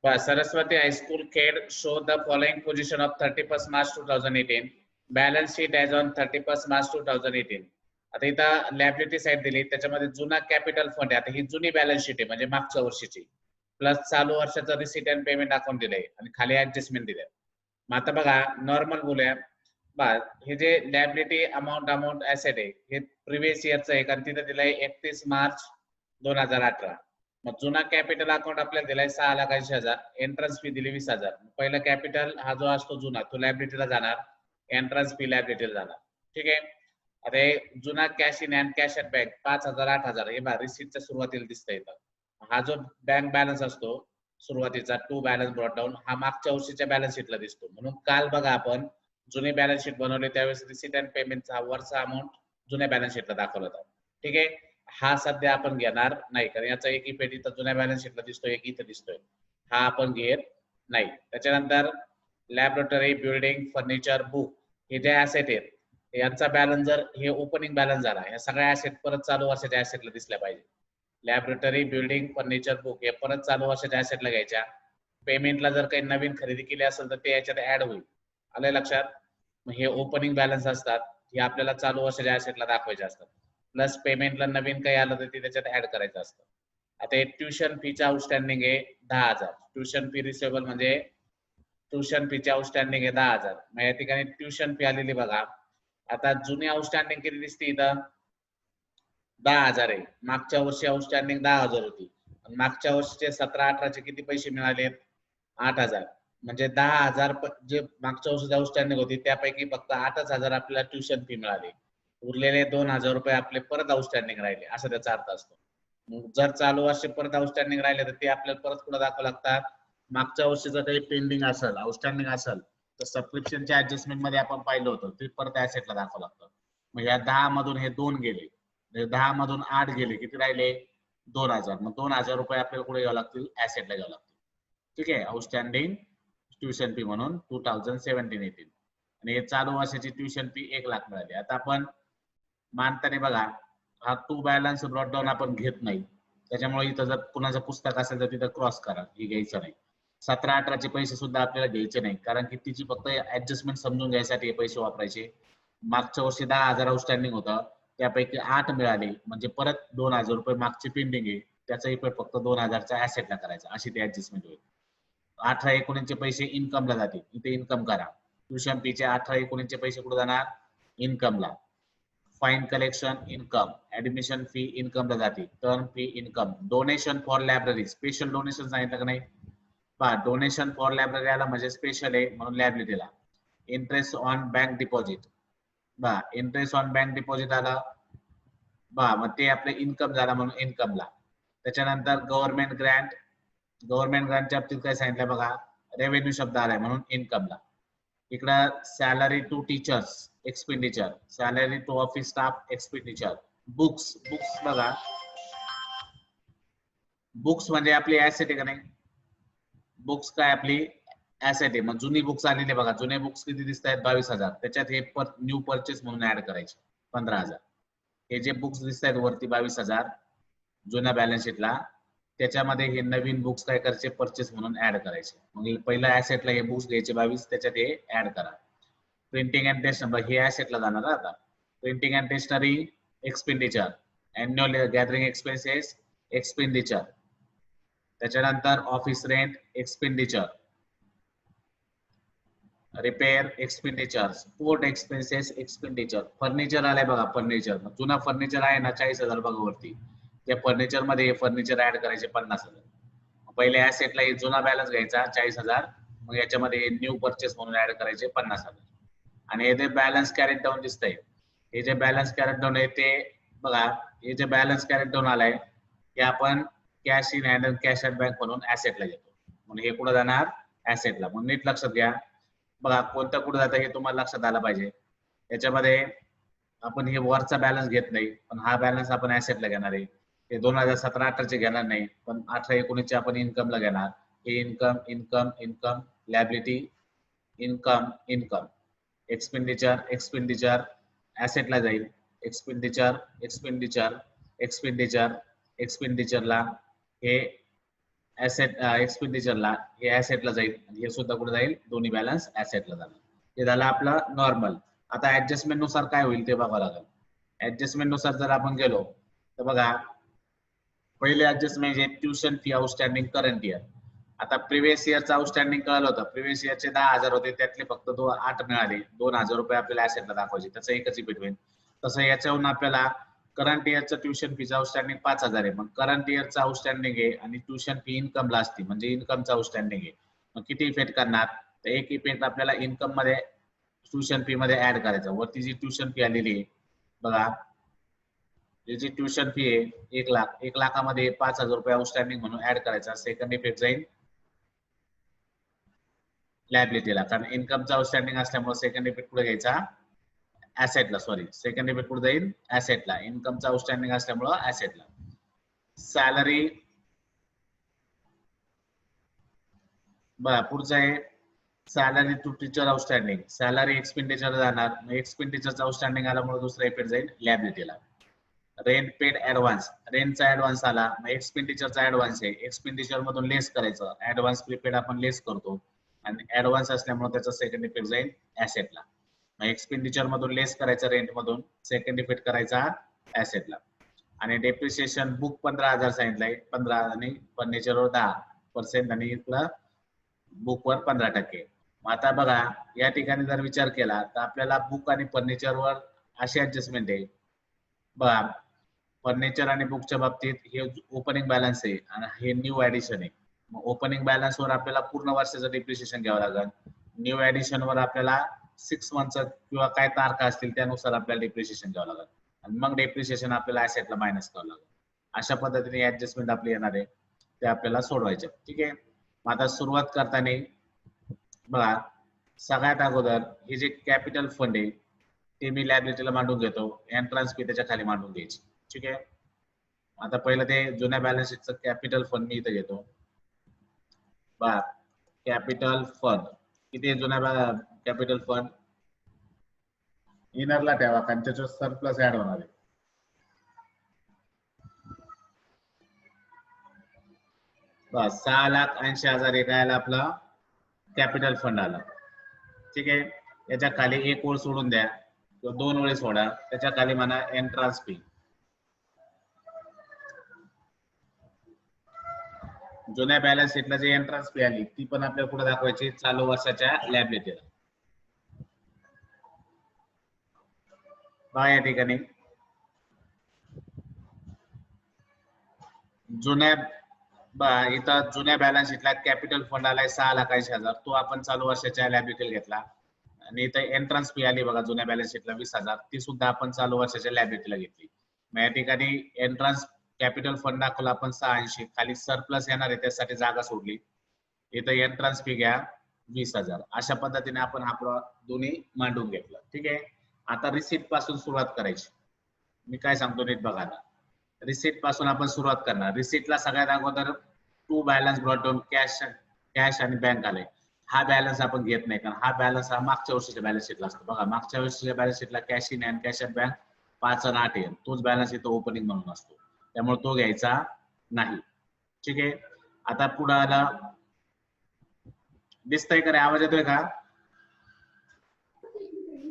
Saraswati High School CADE show the following position of 31st March 2018. Balance sheet as on 31st March 2018. आता इथं liability side दिली, त्याच्यामध्ये जुना capital fund आहे. आता ही जुनी बॅलन्स शीट आहे म्हणजे मागच्या वर्षीची, प्लस चालू वर्षाचं रिसीट अँड पेमेंट अकाउंट दिलंय आणि खाली ऍडजस्टमेंट दिलंय. मग आता बघा नॉर्मल बोलूया. हे जे लॅबिलिटी अमाऊंट ऍसेट आहे हे प्रिव्हियस इयरचं आहे, कारण तिथं दिलंय 31 मार्च 2018. मग जुना कॅपिटल अकाउंट आपल्याला दिलाय 6,80,000, एंट्रन्स फी दिली 20,000. पहिला कॅपिटल हा जो असतो जुना तो लॅबिलिटीला जाणार, एंट्रन्स फी लॅबिलिटीला जाणार. ठीक आहे. आता हे जुना cash in and cash at bank 5,000 8,000 हे रिसीटच्या सुरुवातीला दिसतं इथं. हा जो बँक बॅलन्स असतो सुरुवातीचा टू बॅलन्स ब्रॉट डाऊन हा मागच्या वर्षीच्या बॅलन्स शीटला दिसतो. म्हणून काल बघा आपण जुने बॅलन्स शीट बनवले त्यावेळेस रिसीट अँड पेमेंटचा वरचा अमाऊंट जुन्या बॅलन्स शीटला दाखवला होता. ठीक आहे. हा सध्या आपण घेणार नाही, कारण याचा एक इफेक्ट इथं जुन्या बॅलन्स शीटला दिसतोय, एक इथं दिसतोय. हा आपण घेत नाही. त्याच्यानंतर लॅबोरेटरी बिल्डिंग फर्निचर बुक हे जे ऍसेट आहेत यांचा बॅलन्स जर हे ओपनिंग बॅलन्स झाला, या सगळ्या ऍसेट परत चालू वर्षाच्या ऍसेटला दिसल्या पाहिजे. लॅबोरेटरी बिल्डिंग फर्निचर बुक हे परत चालू वर्षाच्या ऍसेटला घ्यायच्या. पेमेंटला जर काही नवीन खरेदी केली असेल तर ते याच्यात ऍड होईल. आलंय लक्षात. हे ओपनिंग बॅलन्स असतात, हे आपल्याला चालू वर्षाच्या ऍसेटला दाखवायचे असतात. प्लस पेमेंटला नवीन काही आलं तर ते त्याच्यात ऍड करायचं असतं. आता हे ट्युशन फीचं आउटस्टँडिंग आहे 10,000. ट्युशन फी रिसेबल म्हणजे ट्युशन फीचे आउटस्टँडिंग आहे 10,000. मग या ठिकाणी ट्युशन फी आलेली बघा. आता जुनी आउटस्टँडिंग किती दिसते इथं 10,000 आहे. मागच्या वर्षी आउटस्टँडिंग 10,000 होती. मागच्या वर्षीचे 17-18चे किती पैसे मिळाले 8,000. म्हणजे 10,000 जे मागच्या वर्षी आउटस्टँडिंग होती त्यापैकी फक्त 8,000 आपल्याला ट्युशन फी मिळाली. उरलेले 2,000 रुपये आपले परत आउटस्टँडिंग राहिले असं त्याचा अर्थ असतो. मग जर चालू वर्षी परत आउटस्टँडिंग राहिले तर ते आपल्याला परत कुठं दाखवावं लागतात. मागच्या वर्षीचं काही पेंडिंग असेल आउटस्टँडिंग असेल तर सबस्क्रिप्शनच्या ऍडजस्टमेंट मध्ये आपण पाहिलं होतं ते परत ऍसेटला दाखवावं लागतं. मग या 10 मधून हे 2 गेले, 10 मधून 8 गेले, किती राहिले 2,000. मग 2,000 रुपये आपल्याला कुठे घ्यावं लागतील ऍसेटला घ्यावं लागतील. ठीक आहे. आउटस्टँडिंग ट्युशन फी म्हणून 2017-18 आणि हे चालू वर्षाची ट्युशन फी 1,00,000 मिळाली. आता आपण मानताना बघा हा टू बॅलन्स ब्रॉट डाऊन आपण घेत नाही, त्याच्यामुळे इथं जर कुणाचं पुस्तक असेल तर तिथं क्रॉस करा, ही घ्यायचं नाही. 17-18चे पैसे सुद्धा आपल्याला घ्यायचे नाही, कारण की तिची फक्त ऍडजस्टमेंट समजून घ्यायसाठी हे पैसे वापरायचे. मागच्या वर्षी 10,000 आउटस्टँडिंग होतं, त्यापैकी 8 मिळाले म्हणजे परत 2,000 रुपये मागची पेंडिंग आहे त्याचा इफेक्ट फक्त 2,000च्या ऍसेटला करायचा, अशी ती ऍडजस्टमेंट होईल. 18-19चे पैसे इन्कमला जातील, इथे इन्कम करा. ट्युशन फीचे 18-19चे पैसे कुठे जाणार इन्कमला. Fine collection income, admission fee इन्कमला जाते, term fee income. Donation for library special donation सांगितलं का नाही पहा. डोनेशन फॉर लायब्ररी आला म्हणजे स्पेशल आहे म्हणून लायब्ररीला. इंटरेस्ट ऑन बँक डिपॉझिट बा, इंटरेस्ट ऑन बँक डिपॉझिट आला बा, मग ते आपले इन्कम झाला म्हणून इन्कमला. त्याच्यानंतर गव्हर्नमेंट ग्रँट, गव्हर्नमेंट ग्रँटच्या बाबतीत काय सांगितलं बघा, रेव्हेन्यू शब्द आलाय म्हणून इन्कमला. इकडं salary to teachers expenditure, salary to office staff expenditure. Books, books बघा, बुक्स म्हणजे आपली ऍसेट आहे का नाही. बुक्स काय आपली ऍसेट आहे. मग जुनी बुक्स आलेली बघा, जुने बुक्स किती दिसत आहेत 22,000. त्याच्यात हे न्यू परचेस म्हणून ऍड करायचे 15,000. हे जे बुक्स दिसत आहेत वरती 22,000 जुन्या बॅलन्स शीटला, त्याच्यामध्ये हे नवीन बुक्स काय करायचे परचेस म्हणून ऍड करायचे. मग पहिल्या ऍसेटला हे बुक्स घ्यायचे 22, त्याच्यात हे ऍड करा. प्रिंटिंग अँड स्टेशनरी हे ऍसेटला जाणार. आता printing and stationery expenditure, annual gathering expenses expenditure. त्याच्यानंतर office rent expenditure, repair expenditure, port expenses expenditure. Furniture आलाय बघा, फर्निचर जुना फर्निचर आहे ना 40,000 बघा वरती, त्या फर्निचर मध्ये फर्निचर ऍड करायचे 50,000. पहिले ऍसेटला हे जुना बॅलन्स घ्यायचा 40,000, मग याच्यामध्ये न्यू परचेस म्हणून ऍड करायचे 50,000. आणि हे जे बॅलन्स कॅरेट डाऊन दिसतंय, हे जे बॅलन्स कॅरेट डाऊन आहे ते बघा, हे जे बॅलन्स कॅरेट डाऊन आलाय हे आपण cash in hand cash at bank म्हणून ऍसेटला घेतो, म्हणून हे कुठं जाणार ऍसेटला. म्हणून नीट लक्षात घ्या बघा, कोणतं कुठं जातं हे तुम्हाला लक्षात आलं पाहिजे. याच्यामध्ये आपण हे वरचा बॅलन्स घेत नाही, पण हा बॅलन्स आपण ऍसेटला घेणार आहे. हे 2017-18चे घेणार नाही, पण 18-19चे आपण इन्कमला घेणार. हे income income income, liability income income, expenditure expenditure ऍसेटला जाईल. एक्सपेंडिचर एक्सपेंडिचर एक्सपेंडिचर एक्सपेंडिचरला हे ऍसेट एक्सपेंडिचरला हे ऍसेटला जाईल आणि हे सुद्धा कुठे जाईल, दोन्ही बॅलन्स ऍसेटला जाणार. हे झालं आपलं नॉर्मल. आता ऍडजस्टमेंट नुसार काय होईल ते बघावं लागेल. ऍडजस्टमेंट नुसार जर आपण गेलो तर बघा, पहिले ऍडजस्टमेंट म्हणजे tuition fee outstanding current year. आता प्रिव्हियस इयरचं आउटस्टँडिंग कळलं होतं, प्रिव्हियस इयरचे 10,000 होते, त्यातले फक्त 8 मिळाले, 2,000 रुपये आपल्याला ऍसेटला दाखवायचे, त्याचं एकच इफेक्ट होईल. तसं याच्यावरून आपल्याला करंट इयरचं ट्युशन फीचं आउटस्टँडिंग 5,000 आहे, मग करंट इयरचं आउटस्टँडिंग आहे आणि ट्युशन फी इन्कमला असते, म्हणजे इन्कमचं आउटस्टँडिंग आहे. मग किती इफेक्ट करणार, तर एक इफेक्ट आपल्याला इन्कम मध्ये ट्युशन फी मध्ये ऍड करायचा. वरती जी ट्युशन फी आलेली आहे बघा, जी ट्युशन फी आहे 1 लाख, 1 लाखामध्ये 5,000 रुपये आउटस्टँडिंग म्हणून ऍड करायचा. सेकंड इफेक्ट जाईल लायबिलिटीला, कारण इन्कमचा आउटस्टँडिंग असल्यामुळे सेकंड इफेक्ट कुठे घ्यायचा, ऍसेटला. सॉरी, सेकंड इफेक्ट कुठे जाईल, ऍसेटला. इन्कमचा आउटस्टँडिंग असल्यामुळे ऍसेटला. सॅलरी बघा, पुढचं आहे salary to teacher outstanding. Salary expenditure जाणार, मग एक्सपेंडिचरचा आउटस्टँडिंग आल्यामुळे दुसरा इफेक्ट जाईल लायबिलिटीला. रेंट पेड ऍडव्हान्स, रेंटचा ऍडव्हान्स आला, मग एक्सपेंडिचरचा ऍडव्हान्स आहे, एक्सपेंडिचर मधून लेस करायचं. ऍडव्हान्स प्रीपेड आपण लेस करतो आणि ऍडव्हान्स असल्यामुळे त्याचा सेकंड इफेक्ट जाईल ऍसेटला. मग एक्सपेंडिचर मधून लेस करायचं रेंट मधून, सेकंड इफेक्ट करायचा ऍसेटला. आणि डेप्रिसिएशन बुक 15,000 सांगितलंय, 15 आणि फर्निचरवर 10% आणि इथला बुकवर 15%. मग आता बघा, या ठिकाणी जर विचार केला तर आपल्याला बुक आणि फर्निचरवर अशी ऍडजस्टमेंट आहे बघा. फर्निचर आणि बुकच्या बाबतीत हे ओपनिंग बॅलन्स आहे आणि हे न्यू ऍडिशन आहे. मग ओपनिंग बॅलन्स वर आपल्याला पूर्ण वर्षाचं डिप्रिशिएशन घ्यावं लागेल. न्यू ऍडिशन वर आपल्याला 6 मंथचं किंवा काय तारखा असतील त्यानुसार आपल्याला डिप्रिशिएशन घ्यावं लागेल आणि मग डिप्रिशिएशन आपल्याला ऍसेटला मायनस करावं लागेल. अशा पद्धतीने ऍडजस्टमेंट आपली येणार आहे, ते आपल्याला सोडवायचे. ठीक आहे, मग आता सुरुवात करताना बघा, सगळ्यात अगोदर हे जे कॅपिटल फंड आहे ते मी लायबिलिटीला मांडून घेतो, एंट्रन्स फी त्याच्या खाली मांडून घ्यायची. ठीक आहे, आता पहिलं ते जुन्या बॅलन्स शीटचं कॅपिटल फंड मी इथे घेतो. बघा, कॅपिटल फंड किती आहे, जुन्या कॅपिटल फंड इनरला ठेवा कारण त्याच्यावर सरप्लस ऍड होणार आहे. बस 6,80,000 एक आला आपला कॅपिटल फंड आला. ठीक आहे, याच्या खाली एक ओळ सोडून द्या किंवा 2 ओळी सोडा, त्याच्या खाली म्हणा एंट्रन्स फी. जुन्या बॅलन्स शीटला जी एंट्रन्स फी आली ती पण आपल्याला कुठे दाखवायची, चालू वर्षाच्या लायबिलिटीला. बघा या ठिकाणी जुन्या इथं जुन्या बॅलन्स शीटला कॅपिटल फंड आलाय 6,80,000, तो आपण चालू वर्षाच्या लायबिलिटीला घेतला. आणि इथं एंट्रन्स फी आली बघा जुन्या बॅलन्स शीटला 20,000, ती सुद्धा आपण चालू वर्षाच्या लायबिलिटीला घेतली. मग या ठिकाणी एंट्रन्स कॅपिटल फंड दाखवला आपण 680, खाली सरप्लस येणार आहे त्यासाठी जागा सोडली. इथं एंट्रन्स फी घ्या 20,000. अशा पद्धतीने आपण आपलं दोन्ही मांडून घेतलं. ठीक आहे, आता रिसीट पासून सुरुवात करायची. मी काय सांगतो नीट बघा ना, रिसीट पासून आपण सुरुवात करणार. रिसीटला सगळ्यात अगोदर to balance brought down, cash आणि बँक आले. हा बॅलन्स आपण घेत नाही कारण हा बॅलन्स हा मागच्या वर्षीच्या बॅलन्स शीटला असतो. बघा, मागच्या वर्षीच्या बॅलन्स शीटला cash in and cash at bank 5 आणि 8 आहे, तोच बॅलन्स इथं ओपनिंग म्हणून असतो, त्यामुळे तो घ्यायचा नाही. ठीक आहे, आता पुढे आला, दिसतंय का रे, आवाज येतोय का,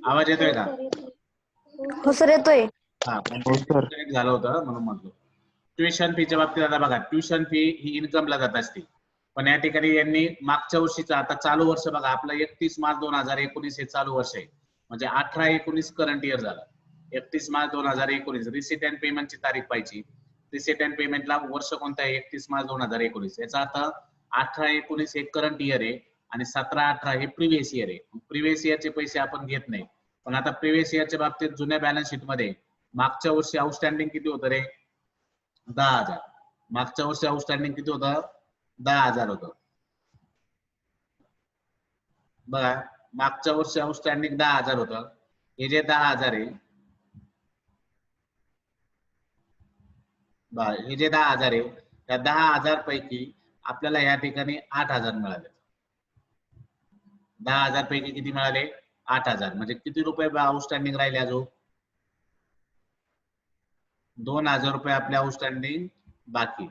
आवाज येतोय का? हो सर येतोय. हा, झालं होतं म्हणून म्हटलं. ट्युशन फीच्या बाबतीत आता बघा, ट्युशन फी ही इन्कमला जात असते, पण या ठिकाणी यांनी मागच्या वर्षीचं, आता चालू वर्ष बघा आपलं 31 मार्च 2019 हे चालू वर्ष आहे, म्हणजे 18-19 करंट इयर झालं. 31 मार्च 2019 रिसीट अँड पेमेंटची तारीख पाहिजे. रिसीट अँड पेमेंटला वर्ष कोणतं आहे, 31 मार्च 2019. याचा अर्थ 18-19 हे करंट इयर आहे आणि 17-18 हे प्रिव्हियस इयर आहे. प्रिव्हियस इयरचे पैसे आपण घेत नाही, पण आता प्रिव्हियस इयरच्या बाबतीत जुन्या बॅलन्स शीट मध्ये मागच्या वर्षी आउटस्टँडिंग किती होतं रे, 10,000. मागच्या वर्षी आउटस्टँडिंग किती होतं, 10,000 होतं. बघा, मागच्या वर्षी आउटस्टँडिंग 10,000 होतं. हे जे 10,000 आहे, हे जे 10,000 आहे, त्या 10,000 पैकी आपल्याला या ठिकाणी 8,000 मिळाले. 10,000 पैकी किती मिळाले, 8,000. म्हणजे किती रुपये आउटस्टँडिंग राहिले अजून, 2,000 रुपये आपले आउटस्टँडिंग बाकी.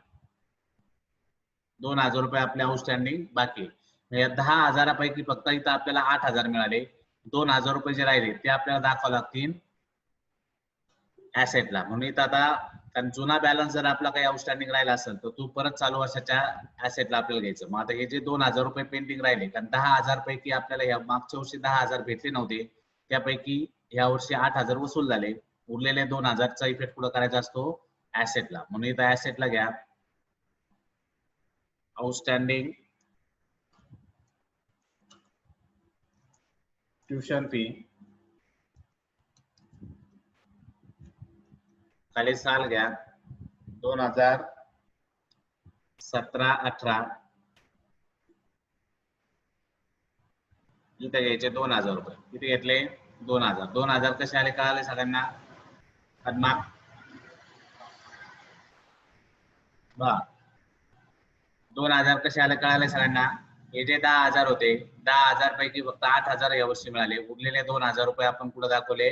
2,000 रुपये आपले आउटस्टँडिंग बाकी आहे. म्हणजे 10,000पैकी फक्त इथं आपल्याला 8,000 मिळाले. 2,000 रुपये जे राहिले ते आपल्याला दाखवावे लागतील ऍसेटला. म्हणून इथं आता कारण जुना बॅलन्स जर आपला काही आउटस्टँडिंग राहिला असेल तर तू परत चालू वर्षाच्या ऍसेटला आपल्याला घ्यायचं. मग आता हे जे 2,000 रुपये पेंडिंग राहिले, कारण 10,000 पैकी आपल्याला या मागच्या वर्षी 10,000 भेटले नव्हते, त्यापैकी या वर्षी 8,000 वसूल झाले. उरलेले 2,000चा इफेक्ट कुठं करायचा असतो? ऍसेटला. म्हणून इथं ऍसेटला घ्या आउटस्टँडिंग ट्युशन फी, खाली साल घ्या 2017-18, इथे घ्यायचे 2,000 रुपये. किती घेतले? 2,000. 2,000 कसे आले कळाले सगळ्यांना? माग 2,000 कसे आले कळाले सगळ्यांना? हे जे 10,000 होते, 10,000 पैकी फक्त 8,000 यावर्षी मिळाले. उरलेले 2,000 रुपये आपण कुठे दाखवले?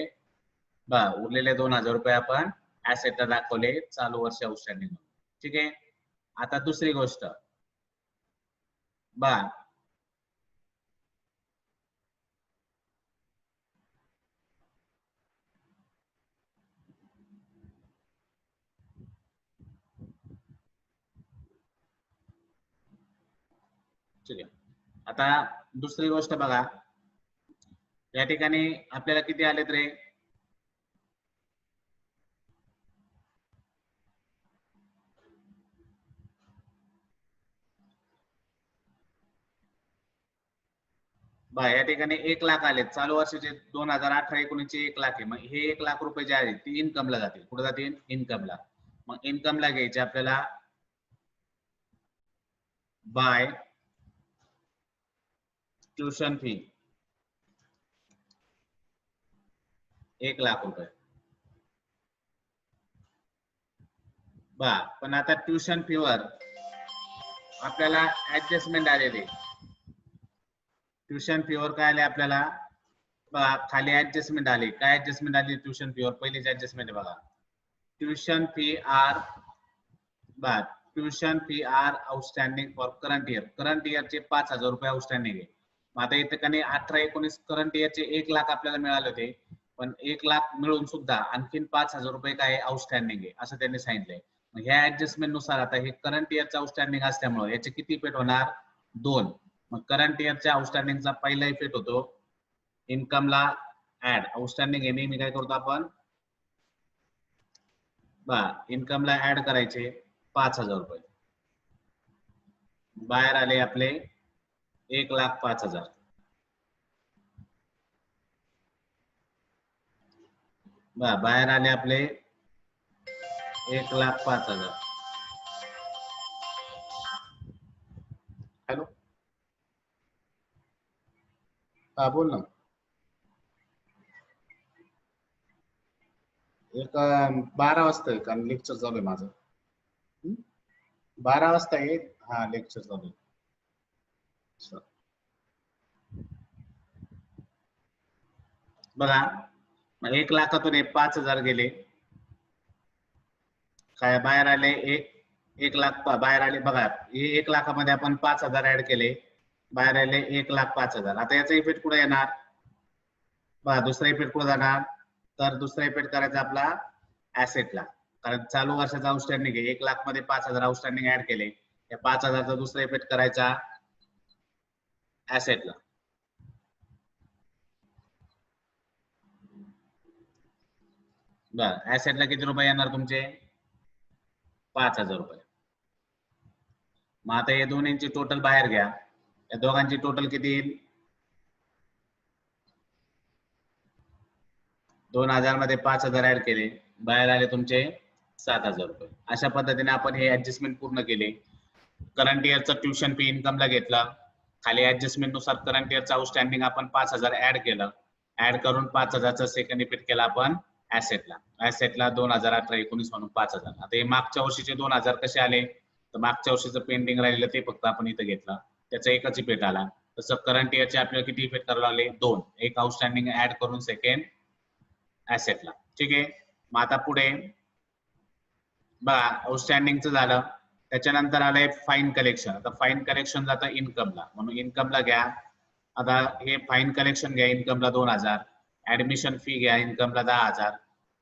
उरलेले 2,000 रुपये आपण ऍसेटला दाखवले चालू वर्ष आउटस्टँडिंग. ठीक आहे. आता दुसरी गोष्ट ठीक आहे. आता दुसरी गोष्ट बघा, या ठिकाणी आपल्याला किती आलेत रे? या ठिकाणी 1 लाख आले. चालू वर्षाचे 2018-19 1 लाख आहे. मग हे 1 लाख रुपये जे आहेत ते इन्कमला जातील. कुठे जातील? इन्कमला. मग इन्कमला घ्यायचे आपल्याला बाय ट्युशन फी 1 लाख रुपये. पण आता ट्युशन फीवर आपल्याला ऍडजस्टमेंट आलेली. ट्युशन फीवर काय आले आपल्याला? खाली ऍडजस्टमेंट आली. काय ऍडजस्टमेंट आली ट्युशन फीवर? पहिलीच ऍडजस्टमेंट आहे बघा. Tuition fee are outstanding for current year. Current इयरचे 5,000 रुपये आउटस्टँडिंग आहे. मग आता इथे कधी 18-19 करंट इयरचे 1 लाख आपल्याला मिळाले होते, पण 1 लाख मिळून सुद्धा आणखीन 5,000 रुपये काय आउटस्टँडिंग आहे असं त्यांनी सांगितलंय. मग ह्या ऍडजस्टमेंट नुसार आता हे करंट इयरचं आउटस्टँडिंग असल्यामुळे याचे किती इफेक्ट होणार? 2. मग करंट इयरच्या आउटस्टँडिंगचा पहिला इफेक्ट होतो इन्कमला ऍड. आउटस्टँडिंग आहे नेहमी काय करतो आपण? इन्कमला ऍड करायचे 5,000 रुपये. बाहेर आले आपले 1,05,000. बाहेर आले आपले 1,05,000. हॅलो, बोल ना. एक 12 वाजता आहे, कारण लेक्चर चालू आहे माझं. 12 वाजता आहे. हा, लेक्चर चालू आहे. बघा, 1 लाखातून 5,000 गेले. काय बाहेर आले? 1 लाख बाहेर आले. बघा, 1 लाखामध्ये आपण 5,000 ऍड केले. बाहेर आले 1,05,000. आता याचा इफेक्ट कुठे येणार? दुसरा इफेक्ट कुठे जाणार? तर दुसरा इफेक्ट करायचा आपला ऍसेटला. कारण चालू वर्षाचा आउटस्टँडिंग आहे. 1 लाख मध्ये 5,000 आउटस्टँडिंग ऍड केले. या 5,000चा दुसरा इफेक्ट करायचा ऍसेटला. ऍसेटला किती रुपये येणार तुमचे? 5,000 रुपये. मग आता हे दोन्हींची टोटल बाहेर घ्या. या दोघांची टोटल किती येईल? 2,000 मध्ये 5,000 ऍड केले, बाहेर आले तुमचे 7,000 रुपये. अशा पद्धतीने आपण हे ऍडजस्टमेंट पूर्ण केले. करंट इयरचा ट्युशन फी इन्कमला घेतला. खाली ऍडजस्टमेंट नुसार करंट इयरचा आउटस्टँडिंग आपण 5,000 ऍड केलं. ऍड करून 5,000चा सेकंड इफेक्ट केला आपण ऍसेटला. ऍसेटला 2018-19 म्हणून 5,000. आता हे मागच्या वर्षीचे 2,000 कसे आले? तर मागच्या वर्षीचं पेंडिंग राहिलेलं ते फक्त आपण इथं घेतलं, त्याचा एकच इफेक्ट आला. तसं करंट इयरचे आपल्याला किती इफेक्ट करावे लागले? 2. एक आउटस्टँडिंग ऍड करून सेकंड ऍसेटला. ठीक आहे. मग आता पुढे बघा, आउटस्टँडिंगचं झालं. त्याच्यानंतर आलंय फाईन कलेक्शन. आता फाईन कलेक्शन जातं इन्कमला, म्हणून इन्कमला घ्या. आता हे फाईन कलेक्शन घ्या, इन्कमला 2000, ऍडमिशन फी घ्या, इन्कमला 10,000,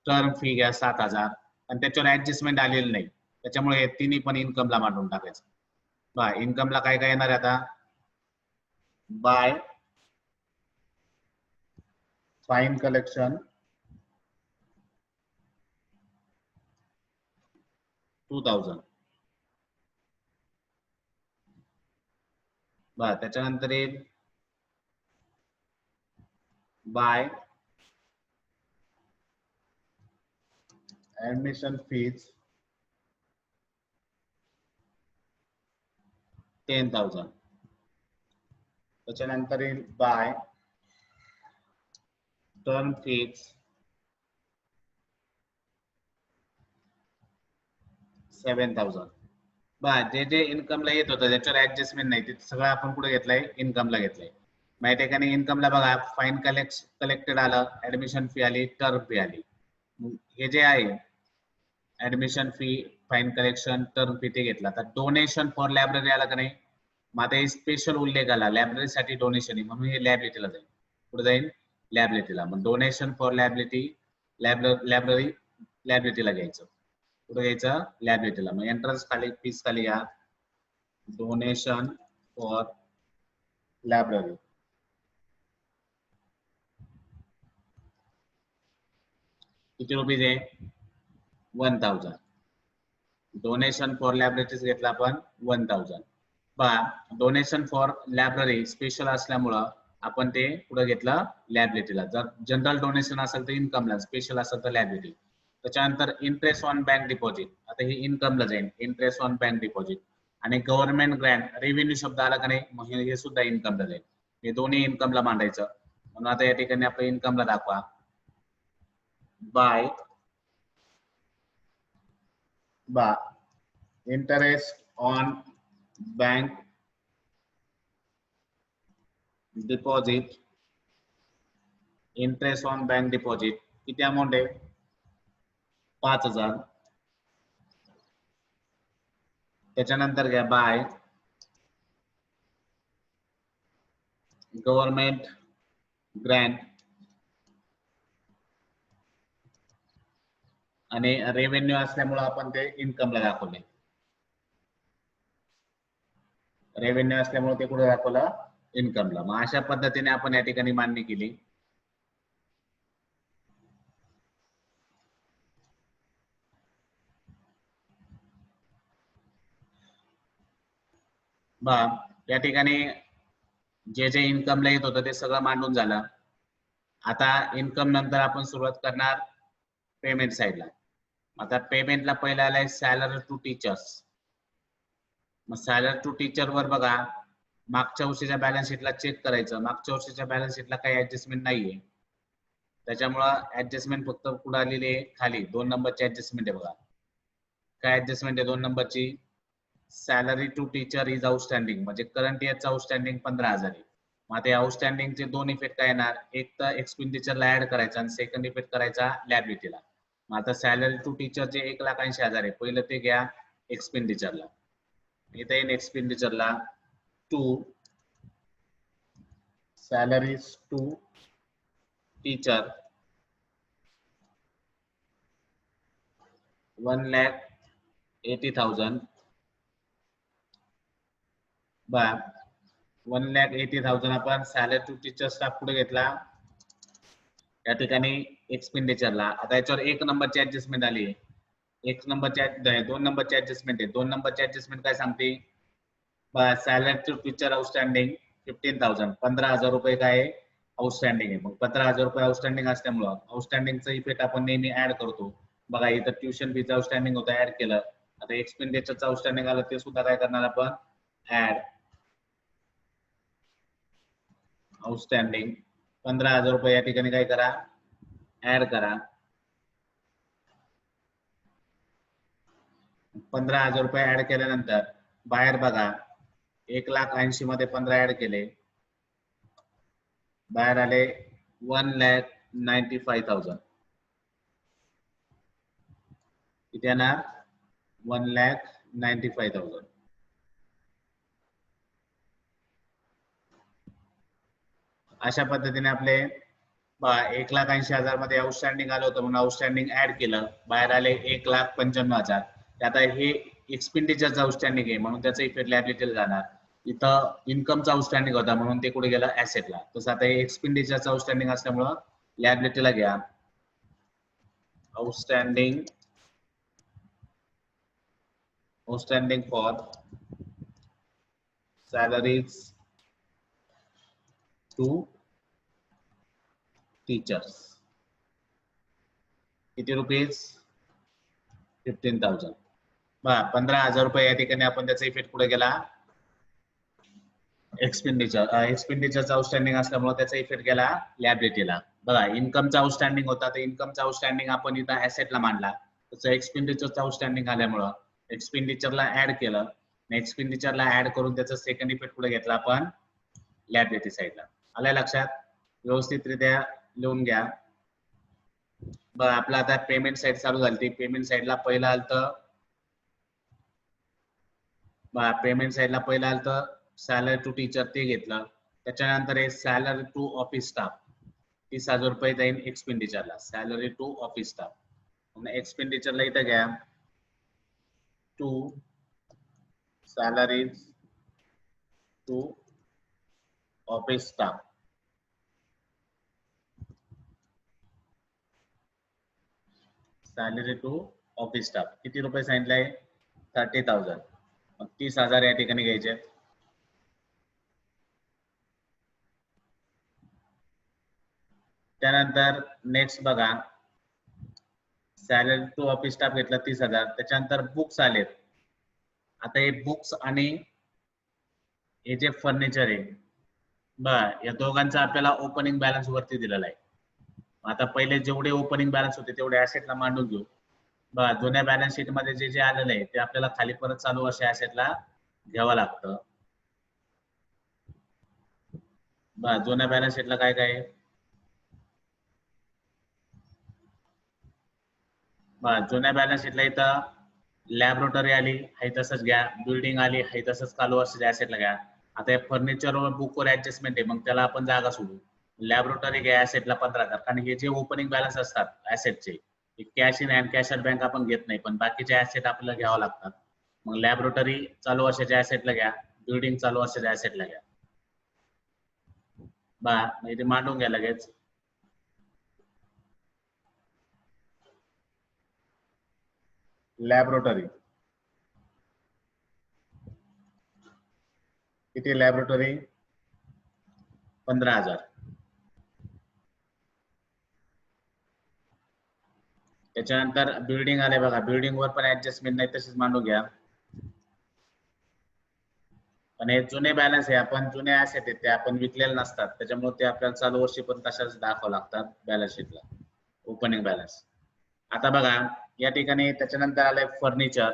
टर्म फी घ्या 7,000, आणि त्याच्यावर ऍडजस्टमेंट आलेलं नाही, त्याच्यामुळे हे तिन्ही पण इन्कमला मांडून टाकायचं. बा इन्कमला काय काय येणार आहे आता? By fine collection 2000. बा त्याच्यानंतर येईल बाय ऍडमिशन फीज 10,000. त्याच्यानंतर येईल बाय टर्म फीज 7,000. बा जे जे इन्कमला येत होतं त्याच्यावर ऍडजस्टमेंट नाही, ते सगळं आपण कुठे घेतलंय? इन्कमला घेतलंय. मग या ठिकाणी इन्कमला बघा, फाईन कलेक्टेड आलं, ऍडमिशन फी आली, टर्म फी आली. हे जे आहे admission fee, fine collection, term fee ते घेतला. तर डोनेशन फॉर लायब्ररी आला का नाही? मग आता स्पेशल उल्लेख आला लायब्ररीसाठी डोनेशन आहे, म्हणून हे लायबिलिटीला जाईल. कुठे जाईल? लायबिलिटीला. मग डोनेशन फॉर लायबिलिटी, लायब्ररी लायबिलिटीला घ्यायचं. कुठे घ्यायचं? लायबिलिटीला. मग एंट्रन्स खाली फीस खाली या, डोनेशन फॉर लायब्ररी. किती रुपीज आहे? 1000. डोनेशन फॉर लायब्ररीज घेतला आपण 1000. पहा डोनेशन फॉर लायब्ररी स्पेशल असल्यामुळं आपण ते पुढे घेतलं लायबिलिटीला. जर जनरल डोनेशन असेल तर इन्कमला, स्पेशल असेल तर लायबिलिटी. त्याच्यानंतर इंटरेस्ट ऑन बँक डिपॉझिट, आता हे इन्कमला जाईल, इंटरेस्ट ऑन बँक डिपॉझिट. आणि गव्हर्नमेंट ग्रँट, रेव्हेन्यू शब्द आला का नाही, मग हे सुद्धा इन्कमला जाईल. हे दोन्ही इन्कमला मांडायचं. म्हणून आता या ठिकाणी आपण इन्कमला दाखवा bye interest on bank deposit. Interest on bank deposit किती अमाऊंट आहे? 5,000. त्याच्यानंतर घ्या बाय गव्हर्नमेंट ग्रँट आणि रेव्हेन्यू असल्यामुळे आपण ते इन्कमला दाखवले. रेव्हेन्यू असल्यामुळे ते कुठे दाखवलं? इन्कमला. मग अशा पद्धतीने आपण या ठिकाणी मांडणी केली. या ठिकाणी जे जे इन्कमला येत होतं ते सगळं मांडून झालं. आता इन्कम नंतर आपण सुरुवात करणार पेमेंट साइडला. आता पेमेंटला पहिला आलाय सॅलरी टू टीचर्स. मग सॅलरी टू टीचर वर बघा, मागच्या वर्षीच्या बॅलन्स शीटला चेक करायचं. मागच्या वर्षीच्या बॅलन्स शीटला काही ऍडजस्टमेंट नाहीये, त्याच्यामुळं ऍडजस्टमेंट फक्त कुठं आलेली आहे? खाली 2 नंबरची ऍडजस्टमेंट आहे बघा. काय ऍडजस्टमेंट आहे 2 नंबरची? Salary to teacher is outstanding, म्हणजे करंट इयरचं आउटस्टँडिंग 15,000 आहे. मग ते आउटस्टँडिंगचे 2 इफेक्ट काय येणार? एक तर एक्सपेंडिचरला ऍड करायचा आणि सेकंड इफेक्ट करायचा लायबिलिटीला. मग आता सॅलरी टू टीचरचे 1,80,000 आहे, पहिलं ते घ्या एक्सपेंडिचरला. इथे येईल एक्सपेंडिचरला टू सॅलरीज टू टीचर 1,80,000. 1,80,000 आपण सॅलरी टू टीचर स्टाफ पुढे घेतला या ठिकाणी एक्सपेंडिचरला. आता याच्यावर 1 नंबरची ऍडजस्टमेंट आली आहे. 1 नंबरची 2 नंबरची ऍडजस्टमेंट आहे. 2 नंबरची ऍडजस्टमेंट काय सांगते? Salary to teacher outstanding 15,000. 15,000 रुपये काय आउटस्टँडिंग आहे. मग 15,000 रुपये आउटस्टँडिंग असल्यामुळं आउटस्टँडिंगचा इफेक्ट आपण नेहमी ऍड करतो. बघा इथं ट्युशन फीचं आउटस्टँडिंग होतं, ऍड केलं. आता एक्सपेंडिचरचं आउटस्टँडिंग आलं, ते सुद्धा काय करणार आपण? ऍड. आउटस्टँडिंग 15,000 रुपये या ठिकाणी काय करा? ऍड करा. 15,000 रुपये ऍड केल्यानंतर बाहेर बघा 1,80,000 मध्ये 15 ऍड केले, बाहेर आले 1,95,000. किती येणार? 1,95,000. 95,000. अशा पद्धतीने आपले 1,80,000 मध्ये आउटस्टँडिंग आलं होतं म्हणून आउटस्टँडिंग ऍड केलं, बाहेर आले 1,95,000. आता हे एक्सपेंडिचरचं आउटस्टँडिंग आहे म्हणून त्याचा इफेक्ट लायबिलिटीला जाणार. इथं इन्कमचा आउटस्टँडिंग होता म्हणून ते कुठे गेलं, ऍसेटला. तसं आता हे एक्सपेंडिचरचं आउटस्टँडिंग असल्यामुळं लायबिलिटीला घ्या. Outstanding for salaries to teachers किती रुपीज, 15,000. 15,000 रुपये या ठिकाणी आपण त्याचा इफेक्ट कुठे गेला, एक्सपेंडिचरचा आउटस्टँडिंग असल्यामुळे त्याचा इफेक्ट गेला लायबिलिटीला. बघा इन्कमचा आउटस्टँडिंग होता तर इन्कमचा आउटस्टँडिंग आपण इथं ऍसेटला मांडला, तसं एक्सपेंडिचरचा आउटस्टँडिंग आल्यामुळं एक्सपेंडिचरला ऍड केलं, एक्सपेंडिचरला ऍड करून त्याचा सेकंड इफेक्ट कुठे घेतला आपण, लायबिलिटी साईडला. आलंय लक्षात, व्यवस्थितरित्या लिहून घ्या. बघा आपलं आता पेमेंट साईड चालू झाली. पेमेंट साईडला पहिलं आलतं सॅलरी टू टीचर, ते घेतलं. त्याच्यानंतर हे सॅलरी टू ऑफिस स्टाफ 30,000 रुपये जाईल एक्सपेंडिचरला, सॅलरी टू ऑफिस स्टाफ. एक्सपेंडिचरला इथं घ्या to salaries to office staff. Salary to office staff किती रुपये सांगितलंय, 30,000. 30,000 या ठिकाणी घ्यायचे. त्यानंतर नेक्स्ट बघा, सॅलरी टू ऑफिस स्टाफ घेतला 30,000. त्याच्यानंतर बुक्स आलेत. आता हे बुक्स आणि हे जे फर्निचर आहे या दोघांचा आपल्याला ओपनिंग बॅलन्स वरती दिलेला आहे. आता पहिले जेवढे ओपनिंग बॅलन्स होते तेवढे ऍसेटला मांडून घेऊ. जुन्या बॅलन्स शीट मध्ये जे जे आलेलं आहे ते आपल्याला खाली परत चालू वर्ष ऍसेटला घ्यावं लागतं. जुन्या बॅलन्स शीटला काय काय आहे, जुन्या बॅलन्स शीटला इथं लॅबोरेटरी आली आहे तसंच घ्या, बिल्डिंग आली आहे तसंच चालू वर्षाच्या ऍसेटला घ्या. आता फर्निचर वर बुक वर ऍडजस्टमेंट आहे, मग त्याला आपण जागा सोडू. लॅबोरेटरी घ्या ऍसेटला 15,000, कारण हे जे ओपनिंग बॅलन्स असतात ऍसेटचे cash in hand, cash at bank आपण घेत नाही, पण बाकीचे ऍसेट आपल्याला घ्यावं लागतात. मग लॅबोरेटरी चालू वर्षाच्या ऍसेटला घ्या, बिल्डिंग चालू वर्षाच्या ऍसेटला घ्या. इथे मांडून घ्या लगेच. लॅबोरेटरी किती, लॅबोरेटरी 15,000. त्याच्यानंतर बिल्डिंग आले बघा, बिल्डिंग वर पण ऍडजस्टमेंट नाही तसेच मांडून घ्या. पण हे जुने बॅलन्स आहे, आपण जुने ऍसेट आहेत ते आपण विकलेले नसतात, त्याच्यामुळे ते आपल्याला चालू वर्षी पण तशाच दाखवावं लागतात बॅलन्स शीटला, ओपनिंग बॅलन्स. आता बघा या ठिकाणी त्याच्यानंतर आलंय फर्निचर.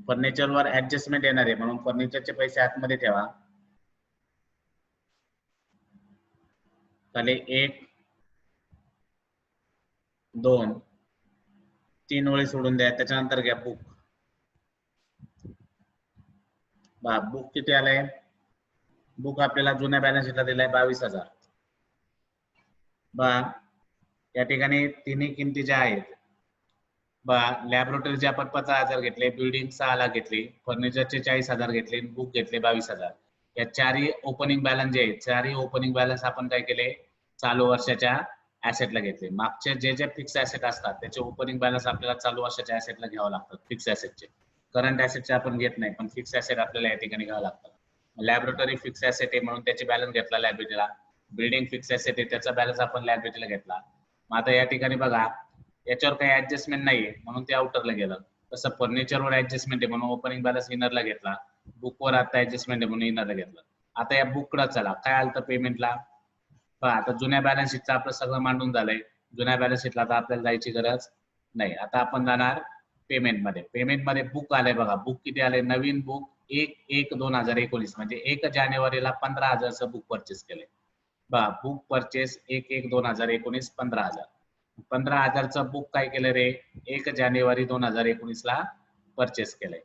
फर्निचर वर ऍडजस्टमेंट येणार आहे म्हणून फर्निचरचे पैसे आतमध्ये ठेवा. खाली 1 2 3 ओळी सोडून द्या. त्याच्यानंतर घ्या बुक. बुक किती आलंय, बुक आपल्याला जुन्या बॅलन्स शीटला दिलाय 22,000. या ठिकाणी तिन्ही किमती ज्या आहेत, लॅबोरेटरीचे आपण 15,000 घेतले, बिल्डिंग 6 लाख घेतली, फर्निचरचे 40,000 घेतले, बुक घेतले 22,000. या चारही ओपनिंग बॅलन्स जे आहेत, चारही ओपनिंग बॅलन्स आपण काय केले, चालू वर्षाच्या ऍसेटला घेतले. मागचे जे जे फिक्स ऍसेट असतात त्याचे ओपनिंग बॅलन्स आपल्याला चालू वर्षाच्या ऍसेटला घ्यावं लागतात. फिक्स ऍसेटचे, करंट ऍसेटचे आपण घेत नाही, पण फिक्स ऍसेट आपल्याला या ठिकाणी घ्यावं लागतं. लॅबोरेटरी फिक्स ऍसेट आहे म्हणून त्याचे बॅलन्स घेतला लायबिलिटीला. बिल्डिंग फिक्स ऍसेट आहे त्याचा बॅलन्स आपण लायबिलिटीला घेतला. मग आता या ठिकाणी बघा याच्यावर काही ऍडजस्टमेंट नाहीये म्हणून ते आउटरला गेलं. तसं फर्निचरवर ऍडजस्टमेंट आहे म्हणून ओपनिंग बॅलन्स इनरला घेतला. बुकवर आता ऍडजस्टमेंट आहे म्हणून इनरला घेतलं. आता या बुककडे चला, काय आलं पेमेंटला. आता जुन्या बॅलन्स शीटचं आपलं सगळं मांडून झालंय. जुन्या बॅलन्स शीटला आता आपल्याला जायची गरज नाही. आता आपण जाणार पेमेंटमध्ये. पेमेंटमध्ये बुक आलंय बघा, बुक किती आलंय, नवीन बुक 1/1/2019 म्हणजे 1 जानेवारीला 15,000चं बुक परचेस केलंय. Book purchase 1/1/2019 15,000. 15,000चं बुक काय केलं रे, 1 जानेवारी 2019 ला परचेस केलंय.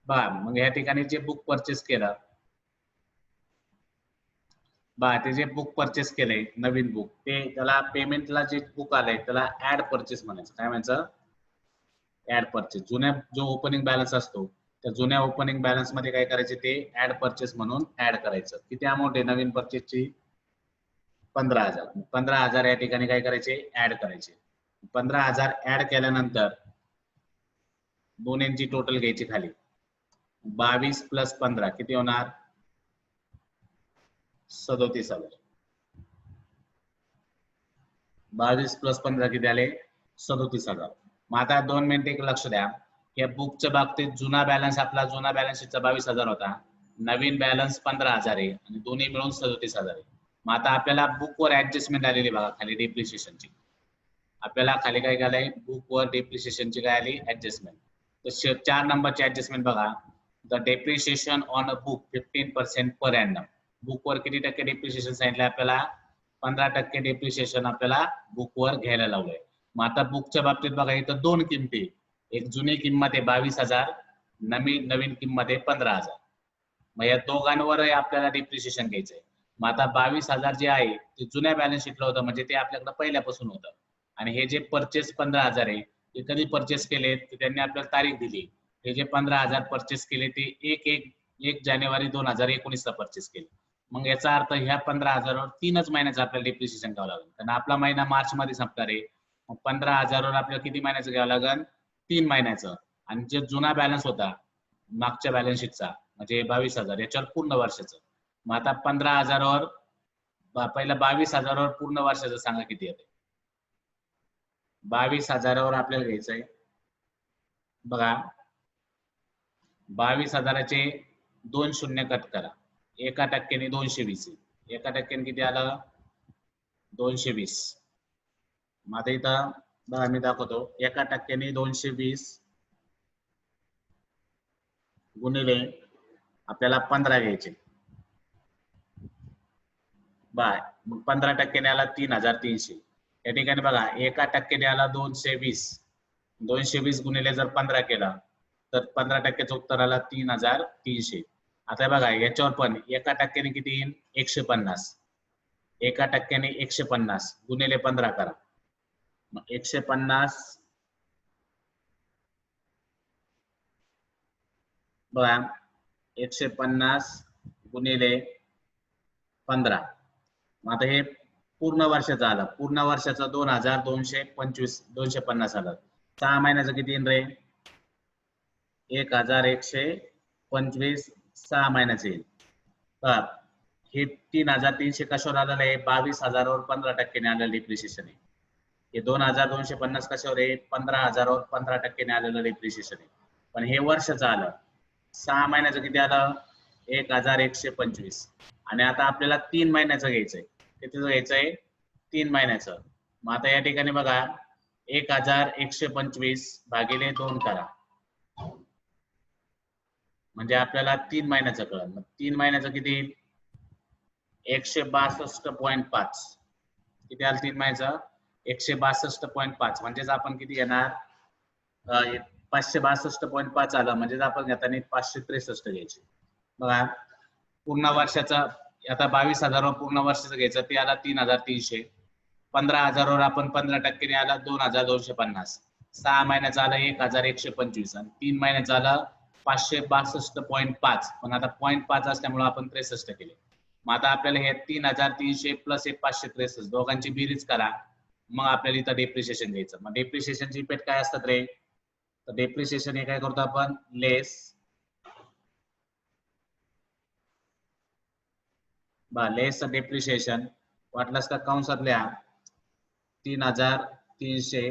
बा मग या ठिकाणी जे बुक परचेस केलं, बा ते जे बुक परचेस केलंय नवीन बुक, ते त्याला पेमेंटला जे बुक आलंय त्याला ऍड परचेस म्हणायचं. काय म्हणायचं? Add purchase. जुन्या जो ओपनिंग बॅलन्स असतो त्या जुन्या ओपनिंग बॅलन्स मध्ये काय करायचे, ते ऍड परचेस म्हणून ऍड करायचं. किती अमाऊंट आहे नवीन परचेसची? 15,000. 15,000 या ठिकाणी काय करायचे, ऍड करायचे. 15,000 ऍड केल्यानंतर दोन्हींची टोटल घ्यायची खाली. 22 प्लस 15 किती होणार? 37,000. 22 प्लस 15 किती आले? 37,000. मग आता 2 मिनिट एक लक्ष द्या. या बुकच्या बाबतीत जुना बॅलन्स आपला जुना बॅलन्स शीटचा 22,000 होता, नवीन बॅलन्स 15,000 आहे आणि दोन्ही मिळून 37,000 आहे. मग आता आपल्याला बुकवर ऍडजस्टमेंट आलेली बघा खाली डेप्रिशिएशनची. आपल्याला खाली काय आलंय, बुकवर डेप्रिशिएशनची काय आली, ऍडजस्टमेंट. तर 4 नंबरची ऍडजस्टमेंट बघा. The depreciation on a book 15% per annum. बुकवर किती टक्के डेप्रिशिएशन सांगितलं आपल्याला? 15% डेप्रिशिएशन आपल्याला बुकवर घ्यायला लावलंय. मग आता बुकच्या बाबतीत बघा, इथं 2 किमती. एक जुनी किंमत आहे 22,000, नवीन किंमत आहे 15,000. मग या दोघांवर आपल्याला डेप्रिशिएशन घ्यायचंय. मग आता 22,000 जे आहे ते जुन्या बॅलन्स शीटला होतं, म्हणजे ते आपल्याकडे पहिल्यापासून होतं. आणि हे जे परचेस 15,000 आहे ते कधी परचेस केले, ते त्यांनी आपल्याला तारीख दिली. हे जे 15,000 परचेस केले ते 1 जानेवारी 2019 ला परचेस केले. मग याचा अर्थ ह्या 15,000वर 3च महिन्याचं आपल्याला डेप्रिशिएशन घ्यावं लागेल, कारण आपला महिना मार्च मध्ये संपणार आहे. मग 15,000वर आपल्याला किती महिन्याचं घ्यावं लागेल? 3 महिन्याचं. आणि जे जुना बॅलन्स होता मागच्या बॅलन्स शीटचा म्हणजे 22,000, याच्यावर पूर्ण वर्षाचं. मग आता 15,000वर पहिला 22,000वर पूर्ण वर्षाचं सांगा किती येते? 22,000वर आपल्याला घ्यायचंय बघा, 22,000चे 2 शून्य कट करा. 1% 220. 1% किती आलं? 220. मग आता इथं बघा मी दाखवतो. 1% 220 गुणिले आपल्याला 15 घ्यायचे. बाय मग 15% आला 3,300. या ठिकाणी बघा 1% आला 220. 220 गुणिले जर 15 केला तर 15%चं उत्तर आला 3,300. आता बघा याच्यावर पण 1% किती येईल? 150. 1% 150 गुणिले 15 करा. मग 150 बघा 150 गुणिले 15. मग आता हे पूर्ण वर्षाचं आलं. पूर्ण वर्षाचं 2,225 250 आलं. 6 महिन्याचं किती येईल रे? 1,125 6 महिन्याचे येईल. तर हे 3,300 कशावर आलेलं आहे? 22,000वर 15% आलेलं डेप्रिशिएशन आहे. हे 2,250 कशावर आहे? 15,000वर 15% आलेलं डेप्रिशिएशन आहे. पण हे वर्षाचं आलं. 6 महिन्याचं किती आलं? 1,125. आणि आता आपल्याला 3 महिन्याचं घ्यायचंय. कितीचं घ्यायचंय? 3 महिन्याचं. मग आता या ठिकाणी बघा 1,125 भागिले 2 करा, म्हणजे आपल्याला 3 महिन्याचं कळलं. मग 3 महिन्याचं किती येईल? 162.5. किती आलं 3 महिन्याचं? 162.5. म्हणजेच आपण किती घेणार? 562.5 आलं. म्हणजेच आपण घेताना 563 घ्यायचे. बघा पूर्ण वर्षाचा आता 22,000वर पूर्ण वर्षाचं घ्यायचं, ते आला 3,300. 15,000वर आपण 15% आला 2,250. 6 महिन्याचा आला 1,125 आणि 3 महिन्याचा आला 562.5. पण आता 0.5 असल्यामुळे आपण 63 केले. मग आता आपल्याला हे 3,300 प्लस 563 दोघांची बेरीज करा, मग आपल्याला इथं डेप्रिशिएशन घ्यायचं. मग डेप्रिशिएशनची पेट काय असतात रे? तर डेप्रिशिएशन हे काय करतो आपण? लेस लेस डेप्रिशिएशन वाटल्यास का कंसात लिहा 3,300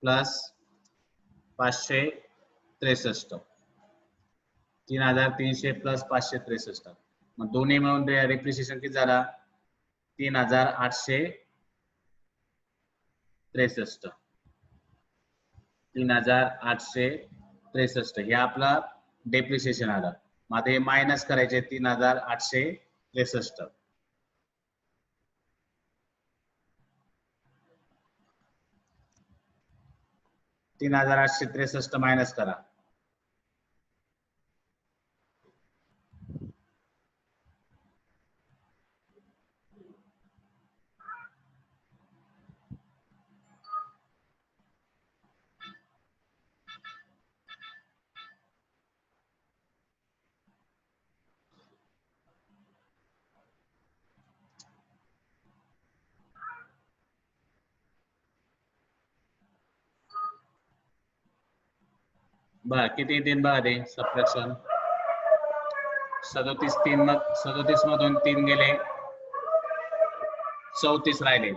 प्लस 563. 3,300 प्लस 563. मग दोन्ही मिळून डेप्रिशिएशन किती झाला? 3,863. 3,863 हे आपलं डेप्रिशिएशन आलं. मग आता हे मायनस करायचे 3,863. 3863 मायनस करा. बघा किती येतील बघा ते सबट्रॅक्शन. 37 मधून 3 गेले, 34 राहिले.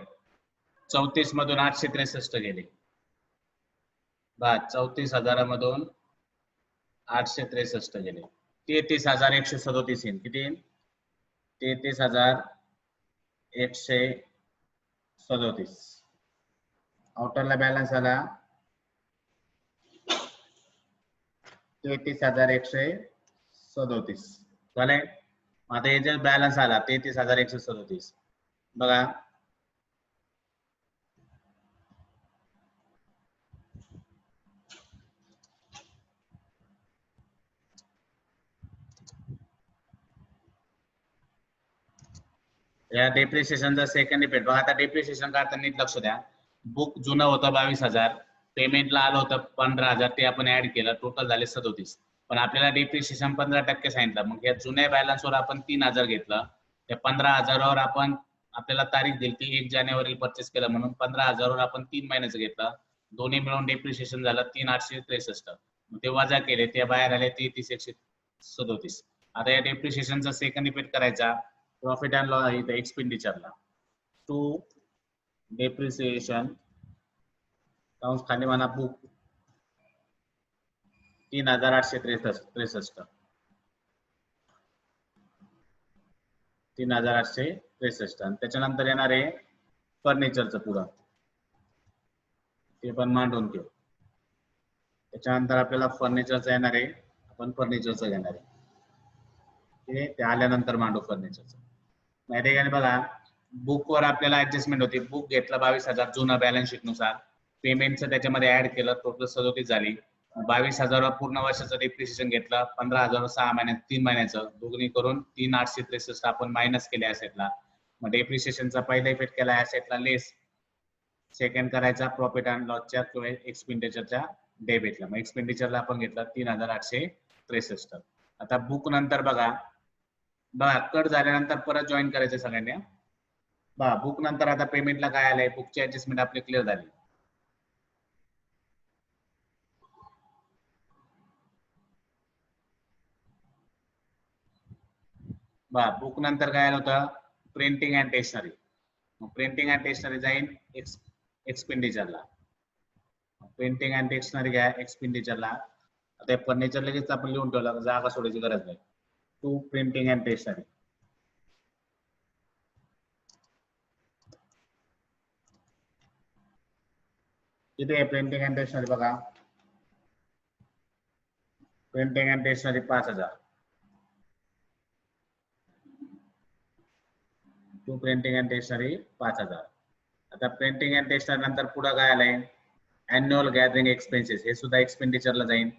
34 मधून 863 गेले. बघा 34,000 मधून 863 गेले. 33,137 येईल. किती येईल? 33,137. आउटरला बॅलन्स आला 33,137. झाले. आता हे जे बॅलन्स आला 33,137 बघा. या डेप्रिसिएशनचा सेकंड इफेक्ट बघा. आता डेप्रिसिएशन काढताना नीट लक्ष द्या. बुक जुनं होतं 22,000, पेमेंटला आलं होतं 15,000, ते आपण ऍड केलं, टोटल झाले 37. पण आपल्याला डेप्रिसिएशन 15% सांगितलं. मग या जुन्या बॅलन्सवर आपण 3,000 घेतलं. त्या 15,000वर आपण आपल्याला तारीख दिली ती 1 जानेवारी परचेस केलं, म्हणून 15,000वर आपण 3 महिन्याचं घेतलं. दोन्ही मिळून डेप्रिसिएशन झालं 3,863. मग ते वजा केले, ते बाहेर आले 33,137. आता या डेप्रिसिएशनचा सेकंड इफेक्ट करायचा प्रॉफिट अँड लॉस इथे एक्सपेंडिचरला. टू डेप्रिसिएशन काउंस खाली म्हणा बुक 3,863. 3,863 आणि त्याच्यानंतर येणार आहे फर्निचरचं पुढं, ते पण मांडून घेऊ. त्याच्यानंतर आपल्याला फर्निचरचं येणार आहे, आपण फर्निचरचं घेणार आहे. ते आल्यानंतर मांडू फर्निचरचं. माहिती आहे का बघा. बुकवर आपल्याला ऍडजस्टमेंट होती. बुक घेतलं 22,000 जुना बॅलन्स शीट नुसार, पेमेंटचं त्याच्यामध्ये ऍड केलं, टोटल 37 झाली. 22,000 पूर्ण वर्षाचं डेप्रिसिएशन घेतलं, 15,000 6 महिन्यात 3 महिन्याचं, दोन्ही करून 3,863 आपण मायनस केले ऍसेटला. मग डेप्रिसिएशनचा पहिला इफेक्ट केला ऍसेटला लेस, सेकंड करायचा प्रॉफिट अँड लॉसच्या किंवा एक्सपेंडिचरच्या डेबिटला. मग एक्सपेंडिचरला आपण घेतला 3,863. आता बुक नंतर बघा कट झाल्यानंतर परत जॉईन करायचं सगळ्यांनी. बुक नंतर आता पेमेंटला काय आलंय, बुकची ऍडजस्टमेंट आपली क्लिअर झाली. बुक नंतर काय आलं होतं printing and stationery. Printing and stationery जाईल एक्सपेंडिचरला. प्रिंटिंग अँड स्टेशनरी घ्या एक्सपेंडिचरला. आता फर्निचर लगेच आपण लिहून ठेवलं, जागा सोडायची गरज नाही. To printing and stationery. किती आहे प्रिंटिंग अँड स्टेशनरी बघा. Printing and stationery 5,000. To printing and stationery 5,000. आता प्रिंटिंग अँड स्टेशनरी नंतर पुढे काय आलंय अॅन्युअल गॅदरिंग एक्सपेन्सेस, हे सुद्धा एक्सपेंडिचरला जाईल.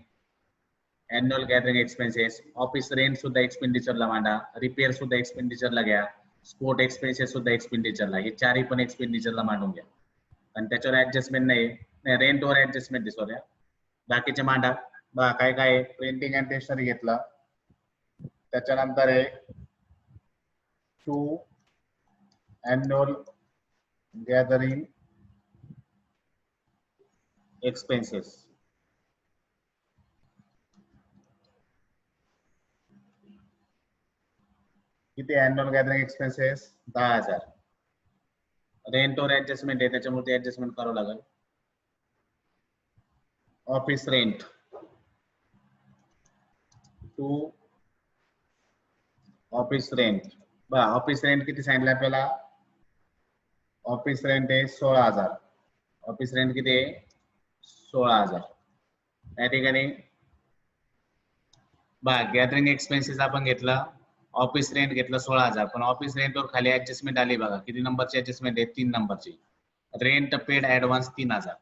Annual gathering expenses, office rent सुद्धा एक्सपेंडिचरला मांडा, रिपेअर सुद्धा एक्सपेंडिचरला घ्या, स्पोर्ट एक्सपेन्सेस सुद्धा एक्सपेंडिचरला. हे चारही पण एक्सपेंडिचरला मांडून घ्या. आणि त्याच्यावर ऍडजस्टमेंट नाही, रेंटवर ऍडजस्टमेंट सॉरी. बाकीचे मांडा. बघा काय काय प्रिंटिंग अँड स्टेशनरी घेतलं, त्याच्यानंतर आहे टू अॅन्युअल गॅदरिंग एक्सपेन्सेस. किती अॅन्युअल गॅदरिंग एक्सपेन्सेस 10,000. रेंटवर ऍडजस्टमेंट आहे त्याच्यामुळे ऍडजस्टमेंट करावं लागेल. Office rent to office rent. Office rent किती सांगितलं आपल्याला, ऑफिस रेंट आहे 16,000. ऑफिस रेंट किती आहे 16,000. या ठिकाणी गॅदरिंग एक्सपेन्सेस आपण घेतला, ऑफिस रेंट घेतलं 16,000, पण ऑफिस रेंटवर खाली ऍडजस्टमेंट आली बघा. किती नंबरची ऍडजस्टमेंट आहे 3 नंबरची. Rent paid advance 3,000.